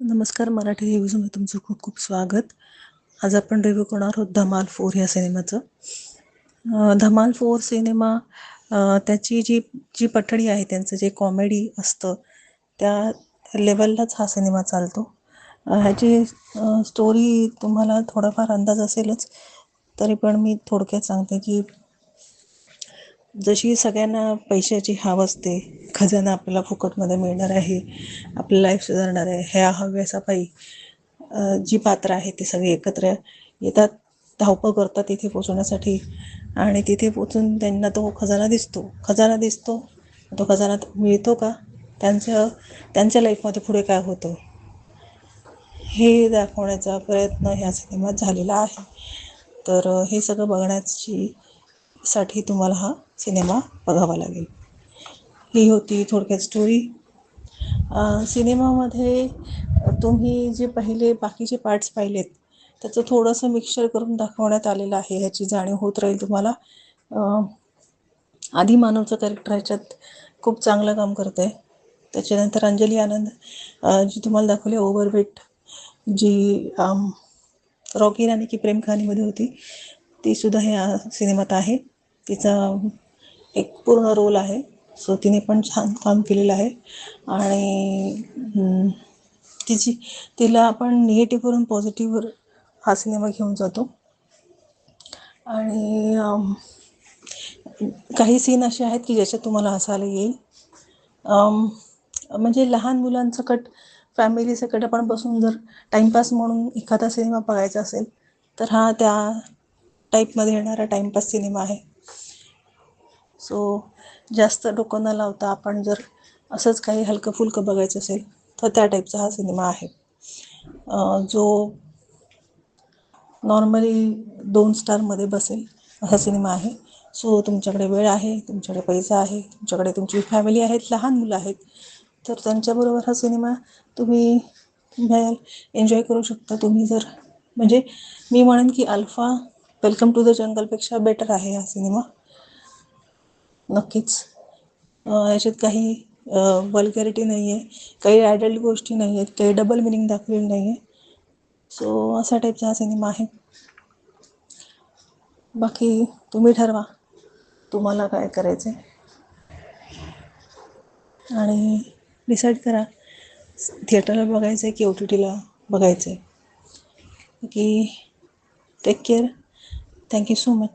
नमस्कार. मराठी रिव्ह्यूजमध्ये तुमचं खूप खूप स्वागत. आज आपण रिव्ह्यू करणार आहोत धमाल 4 या सिनेमाचं. धमाल 4 सिनेमा त्याची जी जी पठडी आहे, त्यांचं जे कॉमेडी असतं त्या लेवललाच हा सिनेमा चालतो. ह्याची स्टोरी तुम्हाला थोडाफार अंदाज असेलच, तरी पण मी थोडक्यात सांगते की जशी सगळ्यांना पैशाची हाव असते, खजाना आपल्याला फुकटमध्ये मिळणार आहे, आपलं लाईफ सुधारणार आहे, ह्या हव्यासापायी जी पात्र आहेत ती सगळी एकत्र येतात, धावपळ करतात तिथे पोचवण्यासाठी. आणि तिथे पोचून त्यांना तो खजाना दिसतो. तो खजाना मिळतो का, त्यांच्या लाईफमध्ये पुढे काय होतं हे दाखवण्याचा प्रयत्न ह्या सिनेमात झालेला आहे. तर हे सगळं बघण्यासाठी तुम्हाला हा सिनेमा बघावा लागेल. ही होती थोडक्यात स्टोरी. सिनेमामध्ये तुम्ही जे पहिले बाकीचे पार्ट्स पाहिलेत त्याचं थोडंसं मिक्सचर करून दाखवण्यात आलेलं आहे, ह्याची जाणीव होत राहील तुम्हाला. आधी मानवचं कॅरेक्टर ह्याच्यात खूप चांगलं काम करतं आहे. त्याच्यानंतर अंजली आनंद जी तुम्हाला दाखवली ओव्हरवेट, जी रॉकी राणी की प्रेम कहाणीमध्ये होती, तीसुद्धा ह्या सिनेमात आहे. तिचा एक पूर्ण रोल आहे. सो तिने पण छान काम केलेलं आहे. आणि तिला आपण निगेटिव्हवरून पॉझिटिव्हवर हा सिनेमा घेऊन जातो. आणि काही सीन असे आहेत की ज्याच्यात तुम्हाला हसायला येईल. म्हणजे लहान मुलांसकट, फॅमिलीसकट आपण बसून जर टाईमपास म्हणून एखादा सिनेमा बघायचा असेल तर हा त्या टाईपमध्ये येणारा टाईमपास सिनेमा आहे. सो जास्त डोकं न लावता आपण जर असंच काही हलकं फुलकं बघायचं असेल तर त्या टाईपचा हा सिनेमा आहे, जो नॉर्मली 2 स्टारमध्ये बसेल असा सिनेमा आहे. सो तुमच्याकडे वेळ आहे, तुमच्याकडे पैसा आहे, तुमच्याकडे तुमची फॅमिली आहेत, लहान मुलं आहेत, तर त्यांच्याबरोबर हा सिनेमा तुम्ही एन्जॉय करू शकता. तुम्ही जर म्हणजे मी म्हणेन की अल्फा वेलकम टू द जंगलपेक्षा बेटर आहे हा सिनेमा, नक्कीच. याच्यात काही वल्गॅरिटी नाही आहे, काही ॲडल्ट गोष्टी नाही आहेत, काही डबल मिनिंग दाखवलेलं नाही आहे. सो असा टाईपचा हा सिनेमा आहे. बाकी तुम्ही ठरवा तुम्हाला काय करायचं आहे आणि डिसाईड करा थिएटरला बघायचं आहे की OTTला बघायचं आहे. की take care. Thank you so much.